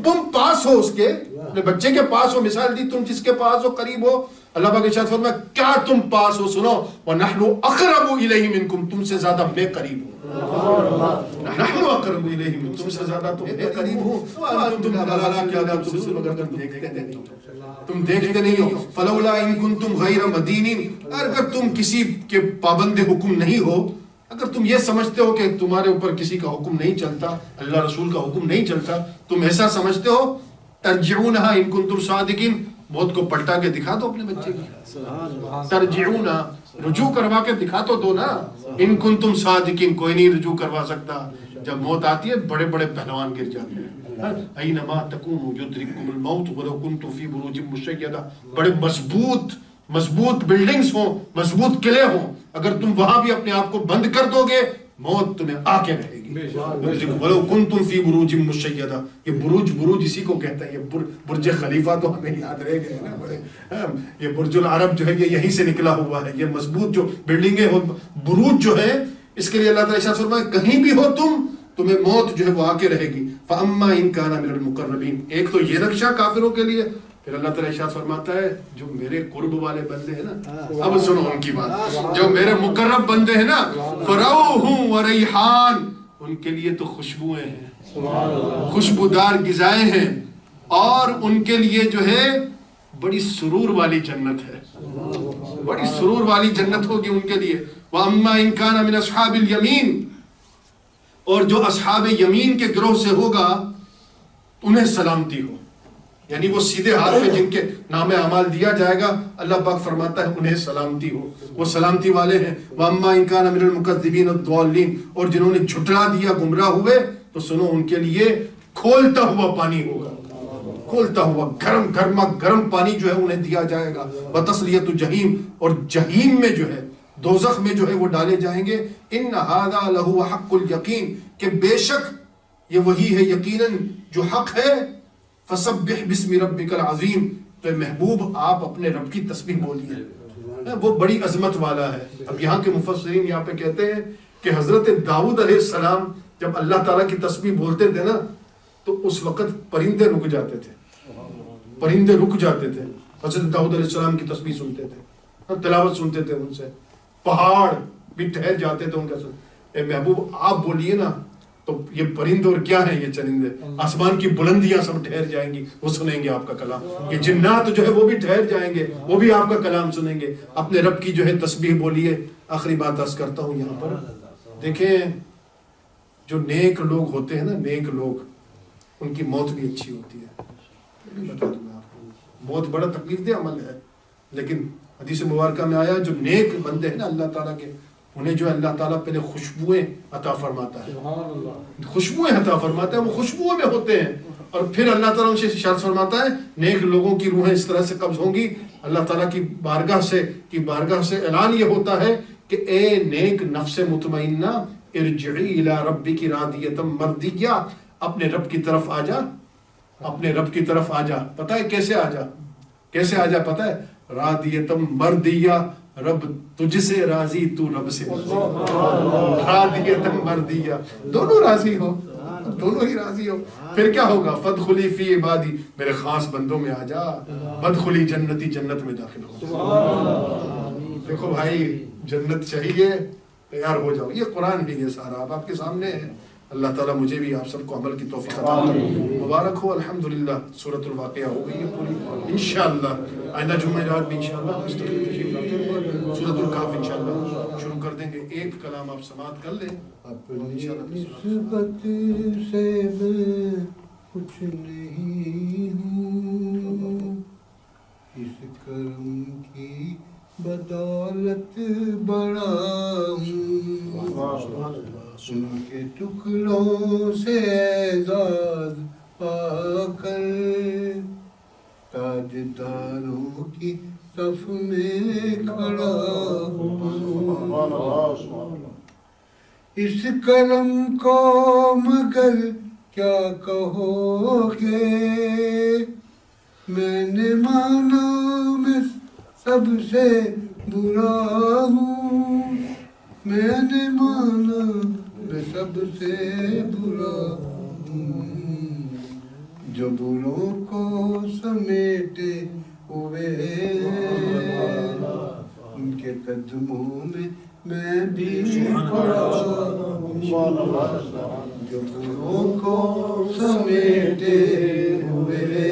تم پاس ہو، اس کے اپنے بچے کے پاس ہو. مثال دی تم جس کے پاس ہو، قریب ہو. اللہ پاک ارشاد فرمایا کیا تم پاس ہو؟ سنو، وَنَحْنُ أَقْرَبُ إِلَيْهِ مِنْكُمْ، تم سے زیادہ میں قریب ہوں. نحن اقرب الیہ منکم، تم سے زیادہ تو میں قریب ہوں. وانتم علی کیا تبصرون، مگر تم دیکھتے نہیں ہو، تم دیکھتے نہیں ہو. فلولا ان کنتم غیر مدینین، اگر تم کسی کے پابند حکم نہیں ہو، اگر تم یہ سمجھتے ہو کہ تمہارے اوپر کسی کا حکم نہیں چلتا، اللہ رسول کا حکم نہیں چلتا، تم ایسا سمجھتے ہو، ترجعونہا ان کنتم صادقین، موت کو پلٹا کے دکھا دو اپنے بچے کی. ترجعونہا، رجوع کروا کے دکھا تو دو نا. ان کنتم صادقین، کوئی نہیں رجوع کروا سکتا. جب موت آتی ہے بڑے بڑے پہلوان گر جاتے ہیں. اینما تکونوا یدرککم الموت ولو کنتم فی بروج مشیدہ، بڑے مضبوط بلڈنگز ہوں، مضبوط قلعے ہوں، اگر تم وہاں بھی اپنے آپ کو بند کر دو گے موت تمہیں آ کے رہے گی. ولو کنتم فی بروج مشیدہ، یہ بروج اسی کو کہتے ہیں. یہ برج خلیفہ تو ہمیں یاد رہ گئے نا بڑے. یہ برج العرب جو ہے یہ یہیں سے نکلا ہوا ہے. یہ مضبوط جو بلڈنگیں ہو، بروج جو ہے، اس کے لیے اللہ تعالیٰ ارشاد فرمایا کہیں بھی ہو تمہیں موت جو ہے وہ آ کے رہے گی. فاما ان کان من المقربین، ایک تو یہ رکشا کافروں کے لیے. پھر اللہ تعالیٰ ارشاد فرماتا ہے جو میرے قرب والے بندے ہیں نا، اب سنو ان کی بات، جو میرے مقرب بندے ہیں نا، فروح و ریحان، ان کے لیے تو خوشبوئیں ہیں، خوشبودار غذائیں ہیں، اور ان کے لیے جو ہے بڑی سرور والی جنت ہے، بڑی سرور والی جنت ہوگی ان کے لیے. وَأَمَّا إِن كَانَ مِنْ أَصْحَابِ الْيَمِينَ، اور جو اصحاب یمین کے گروہ سے ہوگا انہیں سلامتی ہو. یعنی وہ سیدھے ہاتھ میں جن کے نام اعمال دیا جائے گا، اللہ پاک فرماتا ہے انہیں سلامتی ہو، وہ سلامتی والے ہیں. وَأَمَّا إِن كَانَ مِنَ الْمُكَذِّبِينَ الضَّالِّينَ، اور جنہوں نے جھٹلا دیا، گمراہ ہوئے، تو سنو ان کے لیے کھولتا ہوا پانی ہوگا، کھولتا ہوا گرم پانی جو ہے انہیں دیا جائے گا. وَتَصْلِيَةُ جَحِيمٍ، اور جہیم میں جو ہے، دوزخ میں جو ہے وہ ڈالے جائیں گے. ان هذا لهو حق الیقین، کہ بے شک یہ وہی ہے یقیناً جو حق ہے. فسبح بسم ربک العظیم، تو محبوب آپ اپنے رب کی تسبیح بولیے، وہ بڑی عظمت والا ہے. اب یہاں کے مفسرین یہاں پہ کہتے ہیں کہ حضرت داؤد علیہ السلام جب اللہ تعالیٰ کی تسبیح بولتے تھے نا تو اس وقت پرندے رک جاتے تھے، پرندے رک جاتے تھے. حضرت داؤد علیہ السلام کی تسبیح سنتے تھے، تلاوت سنتے تھے ان سے. پہاڑ بھی ٹھہر جاتے تھے ان کا. اے محبوب آپ بولیے نا تو یہ پرندے اور کیا ہیں، یہ چرندے، آسمان کی بلندیاں سب ٹھہر جائیں گی، وہ سنیں گے آپ کا کلام. یہ جنات جو ہے وہ بھی ٹھہر جائیں گے، وہ بھی آپ کا کلام سنیں گے. اپنے رب کی جو ہے تسبیح بولیے. آخری بات عرض کرتا ہوں یہاں پر، دیکھیں جو نیک لوگ ہوتے ہیں نا، نیک لوگ، ان کی موت بھی اچھی ہوتی ہے. بتا دوں میں آپ کو، بہت بڑا تکلیف دہ عمل ہے، لیکن حدیث مبارکہ میں آیا جو نیک بندے ہیں نا اللہ تعالیٰ کے، انہیں جو اللہ تعالیٰ پہلے خوشبوئیں عطا فرماتا ہے، خوشبوئیں عطا فرماتا ہے، وہ خوشبوؤں میں ہوتے ہیں، اور پھر اللہ تعالیٰ ان سے ارشاد فرماتا ہے نیک لوگوں کی روحیں اس طرح سے قبض ہوں گی، اللہ تعالیٰ کی بارگاہ سے اعلان یہ ہوتا ہے کہ اے نیک نفس مطمئنہ ارجعی الی ربک راضیۃ مرضیہ، اپنے رب کی طرف آ جا، اپنے رب کی طرف آ جا۔ پتہ ہے کیسے آ جا پتہ ہے؟ راضیۃ مرضیہ، رب تجھ سے راضی، تو رب سے راضیۃ مرضیہ، دونوں راضی ہو، دونوں ہی راضی ہو، پھر کیا ہوگا؟ فادخلی فی عبادی، میرے خاص بندوں میں آ جا، بدخلی جنتی، جنت میں داخل ہو۔ دیکھو بھائی جنت چاہیے، تیار ہو جاؤ، یہ قرآن بھی ہے سارا، اب آپ کے سامنے ہے۔ اللہ تعالیٰ مجھے بھی آپ سب کو عمل کی توفیق عطا فرمائے۔ مبارک ہو، الحمدللہ سورۃ الواقعہ ہو گئی ہے پوری، انشاءاللہ آئندہ جمعرات بھی انشاءاللہ مستقل تشریف لاتے ہیں، سورۃ الکہف انشاءاللہ شروع کر دیں گے۔ ایک کلام آپ سماعت کر لیں، اپنی نسبت سے میں کچھ نہیں ہوں، اس کرم کی بدولت بڑا ہوں، ان کے ٹکڑوں سے اعزاز پا کر تاجداروں کی صف میں کھڑا ہوں۔ اس کرم کو مگر کیا کہو گے، میں نے مانا میں سب سے برا ہوں، میں نے مانا میں سب سے برا ہوں، جو بروں کو سمیٹے ہوئے ان کے قدموں میں بھی پڑا ہوں، جو بروں کو سمیٹے ہوئے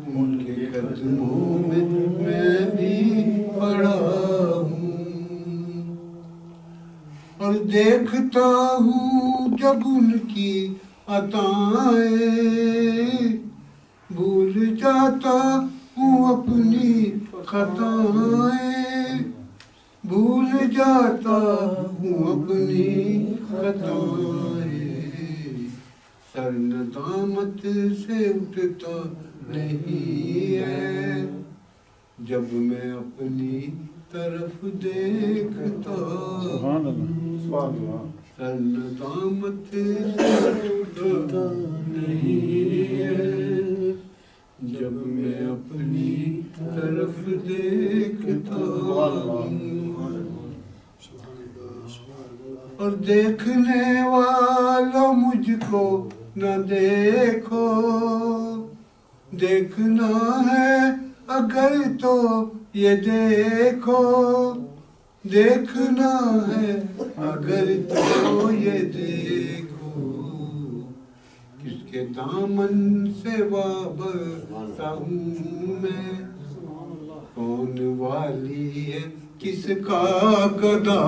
ان کے قدموں میں بھی پڑا ہوں، اور دیکھتا ہوں جب ان کی عطائیں، بھول جاتا ہوں اپنی خطائیں، بھول جاتا ہوں اپنی خطائیں، سر ندامت سے اٹھتا نہیں ہے جب میں اپنی طرف دیکھتا ہوں، سر ندامت سے اٹھتا نہیں ہے جب میں اپنی طرف دیکھتا ہوں، اور دیکھنے والا مجھ کو نہ دیکھو، دیکھنا ہے اگر تو یہ دیکھو، دیکھنا ہے اگر تو یہ دیکھو، کس کے دامن سے وابستہ ہوں میں، کون والی ہے کس کا گدا،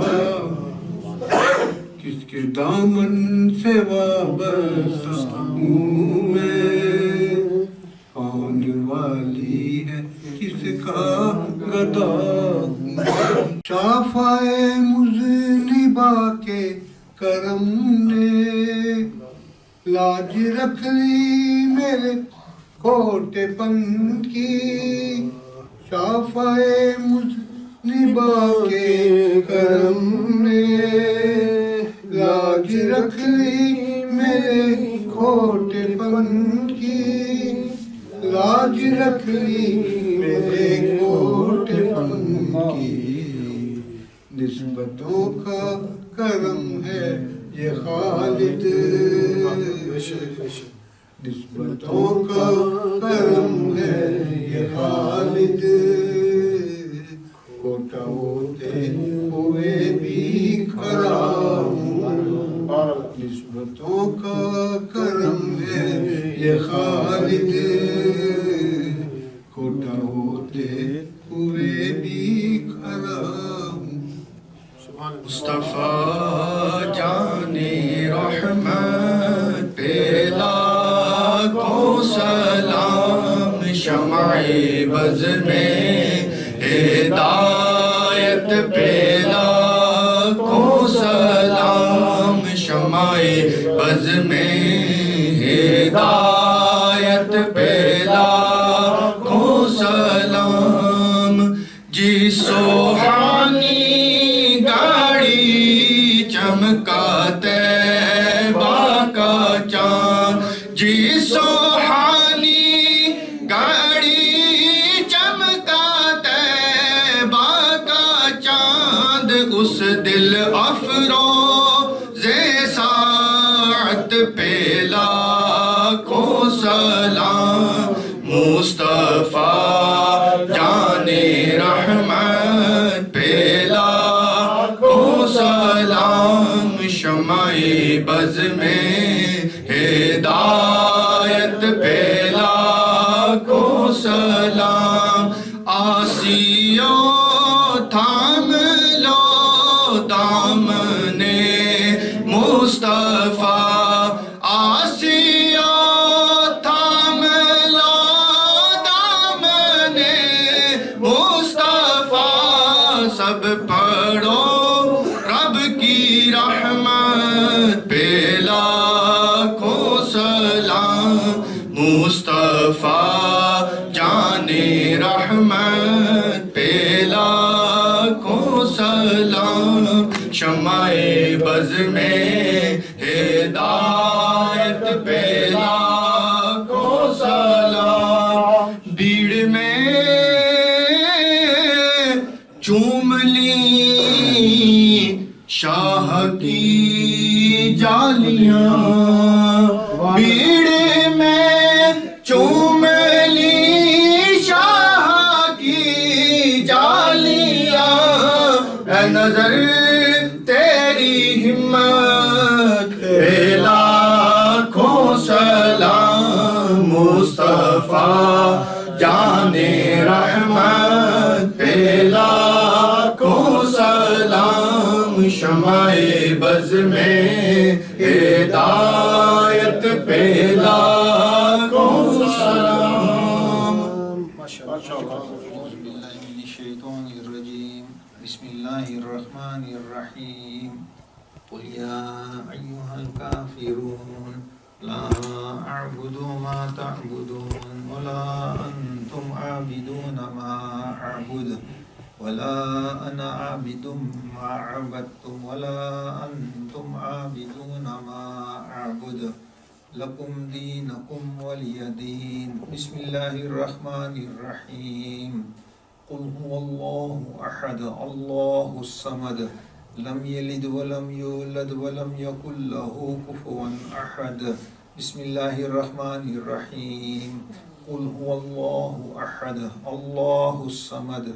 کس کے دامن سے وابستہ ہوں میں، کون والی ہے کس کا گدا ہوں، شافائے مذنبہ کے کرم نے لاج رکھ لی میرے کھوٹے پن کی، شافائے مذنبہ کے کرم نے لاج رکھ لی میرے کھوٹے پن کی، لاج رکھ لی میرے کھوٹے پن کی، نسبتوں کا کرم ہے یہ خالد، نسبتوں کا کرم ہے یہ خالد، کھوٹا ہوتے ہوئے بھی کھڑا ہوں، نسبتوں کا کرم ہے یہ خالد، کھوٹا ہوتے ہوئے بھی کھڑا ہوں۔ مصطفیٰ جان رحمت پہ لاکھوں سلام بز میں ہدایت پہ لاکھوں سلام، شمع بز میں ہدایت پہ لاکھوں سلام، جی سوہانی گاڑی چمکا طیبہ کا چاند، جی سوہانی گاڑی چمکا طیبہ کا چاند، اس دل افروز ساعت پہ لاکھوں سلام، مصطفیٰ جان رحمت پہ لاکھوں سلام، شمع بز میں ہدایت پہ لاکھوں سلام، آسیوں تھام لو دامن مصطفیٰ، آسیوں تھام لو دامن مصطفیٰ، سب پڑھو رب کی رحمت پہ لاکھوں سلام، مصطفیٰ جان رحمت پہ لاکھوں سلام، شمع بز میں ہدایت پہ لاکھوں سلام، بھیڑ میں چوم لی شاہ کی جالیاں، بھیڑ میں چوم لی شاہ کی جالیاں، اے نظر تیری ہمت پہ لاکھوں سلام، مصطفیٰ جان رحمت پہ لاکھوں سلام، شمع بز میں ہدایت پہ لاکھوں سلام۔ اعوذ باللہ من الشیطان الرجیم، بسم اللہ الرحمن الرحیم، قل یا ایہا الکافرون لا اعبد ما تعبدون ولا انتم عابدون ما اعبد ولا انا عابد ما عبدتم ولا انتم عابدون ما اعبد لکم دینکم ولی دین، بسم اللہ الرحمن الرحیم، قل هو اللہ احد اللہ الصمد لم یلد ولم یولد ولم یکن له کفوا احد، بسم اللہ الرحمن الرحیم، قل هو اللہ احد اللہ الصمد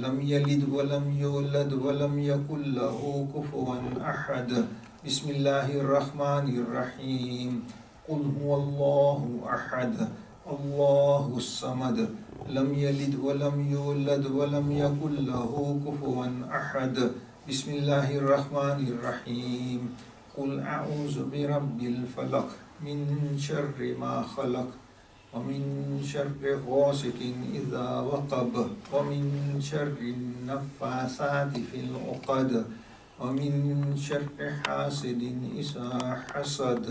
لم یلد ولم یولد ولم یکن له کفوا احد، بسم اللہ الرحمن الرحیم، قل هو اللہ احد اللہ الصمد لم یلد ولم یولد ولم یکن له کفوا احد، بسم اللہ الرحمن الرحیم، قل اعوذ برب الفلق من شر ما خلق ومن شر غاسق اذا وقب ومن شر النفاثات في العقد ومن شر حاسد اذا حسد،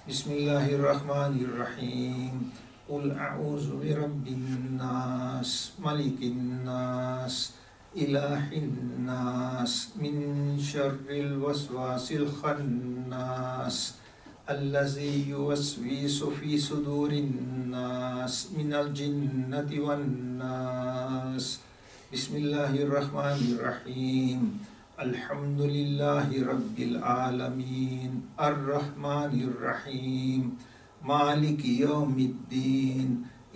بسم اللہ الرحمن الرحیم، قل اعوذ برب الناس ملک الناس الہ الناس من شر الوسواس الخناس الذي يوسوس في صدور الناس من الجنة والناس، بسم اللہ الرحمن الرحیم، الحمد للہ رب العالمین الرحمن الرحیم مالک یوم الدین،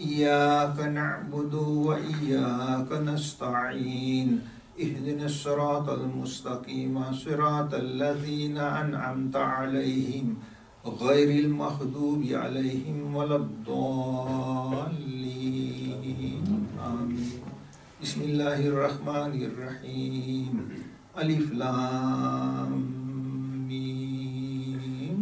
ایاک نعبد و ایاک نستعین، اہدنا الصراط المستقیم صراط الذین انعمت علیہم غیر المغضوب علیہم ولا الضالین، آمین۔ بسم اللہ الرحمن الرحیم، الف لام میم،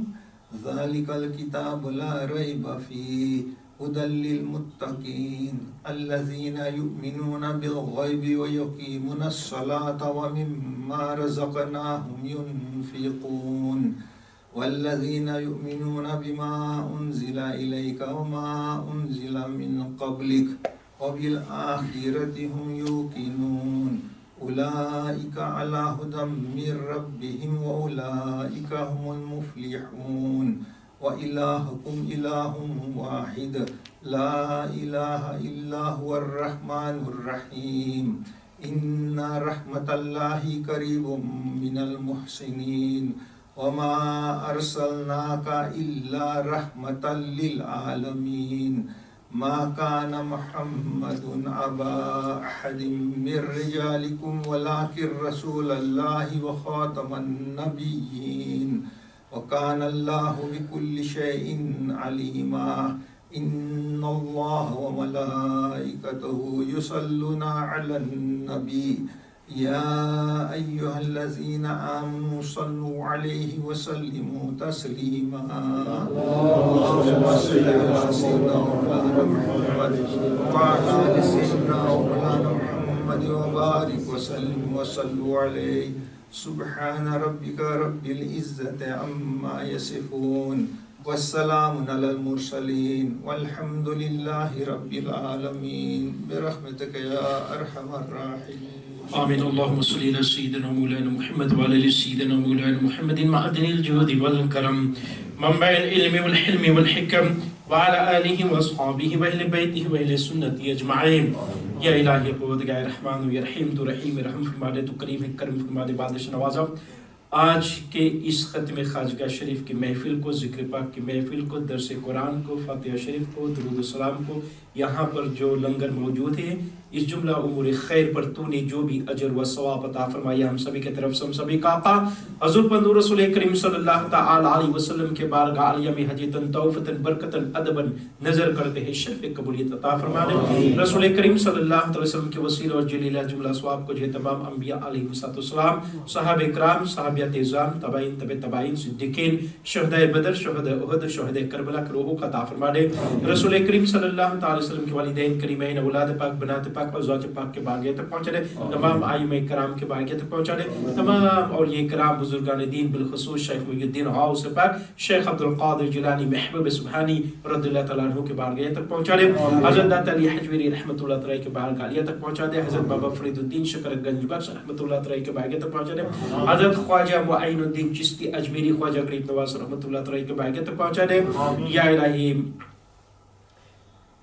ذالک الکتاب لا ریب فیہ هدى للمتقين الذين يؤمنون بالغيب ويقيمون الصلاة ومما رزقناهم ينفقون والذين يؤمنون بما أنزل إليك وما أنزل من قبلك وبالآخرة هم يوقنون أولئك على هدى من ربهم وأولئك هم المفلحون وإلهكم إله واحد لا إله إلا هو الرحمن الرحيم إن رحمة الله قريب من المحسنين وما أرسلناك إلا رحمة للعالمين ما كان محمد أبا أحد من رجالكم ولكن رسول الله وخاتم النبيين وكان الله بكل شيء عليما إن الله وملائكته يصلون على النبي يا أيها الذين آمنوا صلوا عليه وسلموا تسليما اللهم صل على سيدنا مولانا محمد وعلى آل سيدنا مولانا محمد وبارك وسلم وصلوا عليه سبحان ربك رب العزة عما يصفون والسلام على المرسلين والحمد لله رب العالمين برحمتك يا أرحم الراحمين آمين. اللهم صل على سيدنا مولانا محمد وعلى آل سيدنا مولانا محمد معدن الجود والكرم منبع العلم والحلم والحكم وعلى آله وأصحابه وأهل بيته وأهل السنة أجمعين. یا الہی پروردگار رحمان و یا رحیم تو رحیم رحم فرما دے تو کریم کرم فرما دے بادش نوازا. آج کے اس ختم خواجگاہ شریف کی محفل کو، ذکر پاک کی محفل کو، درس قرآن کو، فاتحہ شریف کو، درود و سلام کو، یہاں پر جو لنگر موجود ہے، اس جملہ امور خیر پر تو نے جو بھی اجر و ثواب عطا فرمایا ہم سبھی کے طرف سے، ہم سبھی کا آقا حضور پندور رسول کریم صلی اللہ تعالی علیہ وسلم کے بارگاہ عالیہ میں حجیتاً توفیتاً برکتاً ادباً نظر کرتے ہیں شرف قبولیت عطا فرما دے. رسول کریم صلی اللہ علیہ وسلم کے وسیلہ اور جلیلہ جملہ ثواب کو جو تمام انبیاء علیہ السلام، صحابہ کرام، صحابیات اعظام، تابعین، تبع تابعین، صدیقین، شہدائے بدر، شہدائے احد، شہدائے کربلا کے روحوں کا عطا فرما دے. رسول کریم صلی اللہ علیہ وسلم کے والدین کریمین، اولاد پاک، بنات پاک، ازواج پاک کے باغیت تک پہنچا دے. تمام ائمہ کرام کے باغیت تک پہنچا دے. تمام اولیاء کرام، بزرگان دین، بالخصوص شیخ محی الدین غوث پاک، شیخ عبدالقادر جیلانی محبوب سبحانی رضی اللہ تعالیٰ عنہ کے باغیت تک پہنچا دے. حضرت داتا علی حجویری رحمۃ اللہ تعالیٰ کے باغیت تک پہنچا دے. حضرت بابا فرید الدین شکر گنج بخش رحمۃ اللہ تعالیٰ کے باغیت تک پہنچا دے. حضرت خواجہ معین الدین چشتی اجمیری خواجہ غریب نواز رحمۃ اللہ تعالیٰ کے باغیت تک پہنچا دے. یا الہی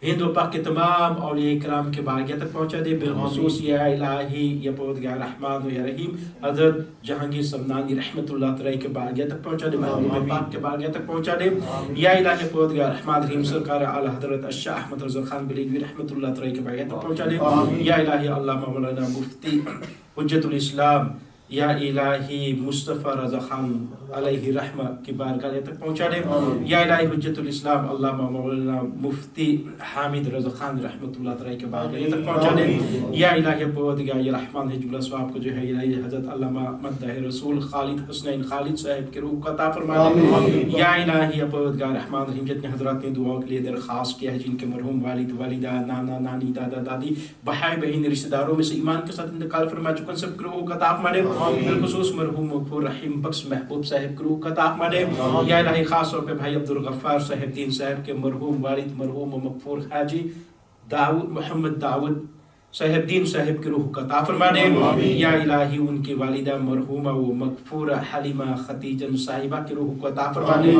ہند و پاک کے تمام اولیاء کرام کے باغیت تک پہنچا دے. بالخصوص یا الہی یا پروردگار رحمان و یا رحیم حضرت جہانگیر سمنانی رحمۃ اللہ تعالیٰ کے باغیت تک پہنچا دے. محبوب پاک کے باغیت تک پہنچا دے. یا الہی پروردگار رحمان رحیم سرکار اعلیٰ حضرت الشاہ احمد رضا خان بریلوی رحمۃ اللہ تعالیٰ کے باغیت تک پہنچا دے. یا الہی علامہ مولانا مفتی حجت الاسلام یا الہی مصطفیٰ رضا خان علیہ رحمہ کی بارگاہ تک پہنچا دے. یا الہی حجت الاسلام علامہ مولانا مفتی حامد رضا خان رحمۃ اللہ تعالیٰ کے بارگاہ تک پہنچا دے. یا الہی پروردگار یا رحمان جملہ ثواب کو جو ہے الہی حضرت علامہ مدح رسول خالد حسنین خالد صاحب کے روح کو عطا فرما دے. یا الہی پروردگار رحمان رحیم جتنے حضرات نے دعاؤں کے لیے درخواست کیا ہے، جن کے مرحوم والد والدہ، نانا نانی، دادا دادی، بھائی بہن، رشتہ داروں میں سے ایمان کے ساتھ انتقال فرما چکن سب کے روح کو عطا فرما دے. بالخصوص مرحوم مغفور رحیم بخش محبوب صاحب کے روح کا عطا فرما دے. یا الہی خاص طور پہ بھائی عبدالغفار صاحب دین صاحب کے مرحوم والد مرحوم و مغفور حاجی داؤد محمد داؤد صاحب دین صاحب کی روح کا عطا فرما دے. یا الہی ان کی والدہ مرحومہ و مغفورہ حلیمہ ختیجہ صاحبہ کی روح کو عطا فرما دے.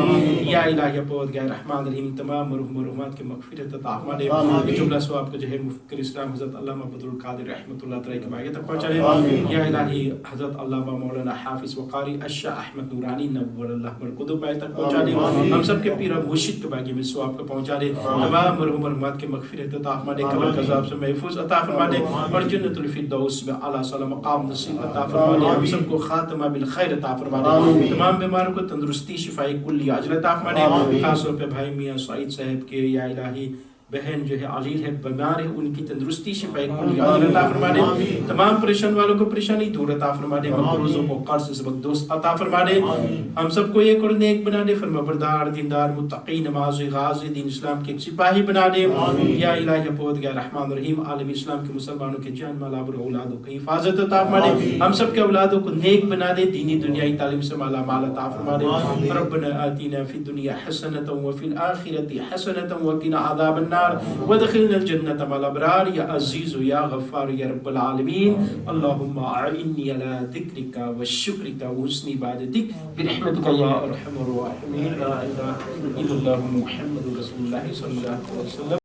یا الہی پروردگار رحمان رحیم تمام مرحوم مرحومات کی مغفرت عطا فرما دے. یہ جملہ ثواب کو جو ہے مفکر اسلام حضرت علامہ عبدالقادر رحمۃ اللہ تعالیٰ کے باغیت تک پہنچا دے. یا الہی حضرت علامہ مولانا حافظ وقاری الشاہ احمد نورانی نور اللہ مرقدو پائے تک پہنچا دے. ہم سب کے پیر مرشد کے باغی میں ثواب کو پہنچا دے. تمام مرحوم مرحومات کی مغفرت عطا فرما دے. قبر کے عذاب سے محفوظ عطا فرما دے اور جنت الفردوس میں اعلیٰ صلی مقام نصیب عطا فرما دے. ہم سب کو خاتمہ بالخیر عطا فرما دے. تمام بیماروں کو تندرستی شفائی کلی عاجل عطا فرما دے. خاص طور پہ بھائی میاں سعید صاحب کے یا الہی بہن جو ہے علیل ہے بیمار ہے ان کی تندرستی شفا کلی عطا فرما دے. تمام پریشان والوں کو پریشانی دور عطا فرما دے. مقروضوں کو قرض سے سبق دوست عطا فرما دے. ہم سب کو ایک اور نیک بنا دے. فرما بردار دیندار متقی نمازی غازی دین اسلام کے سپاہی بنا دے. یا الہ پروردگار رحمان رحیم عالم اسلام کے مسلمانوں کے جان مال آبرو اولادوں کی حفاظت عطا فرما دے. ہم سب کے اولادوں کو نیک بنا دے. دینی دنیائی تعلیم سے مالا مال عطا فرما دے. ربنا آتنا فی الدنیا حسنۃ وفی الآخرۃ حسنۃ وقنا عذاب النار وادخلنا الجنة مع الأبرار یا عزیز یا غفار یا رب العالمین. اللهم اعنی علی ذکرک وشکرک وحسن عبادتک برحمتک یا ارحم الراحمین. لا الہ الا اللہ محمد رسول اللہ صلی اللہ علیہ وسلم.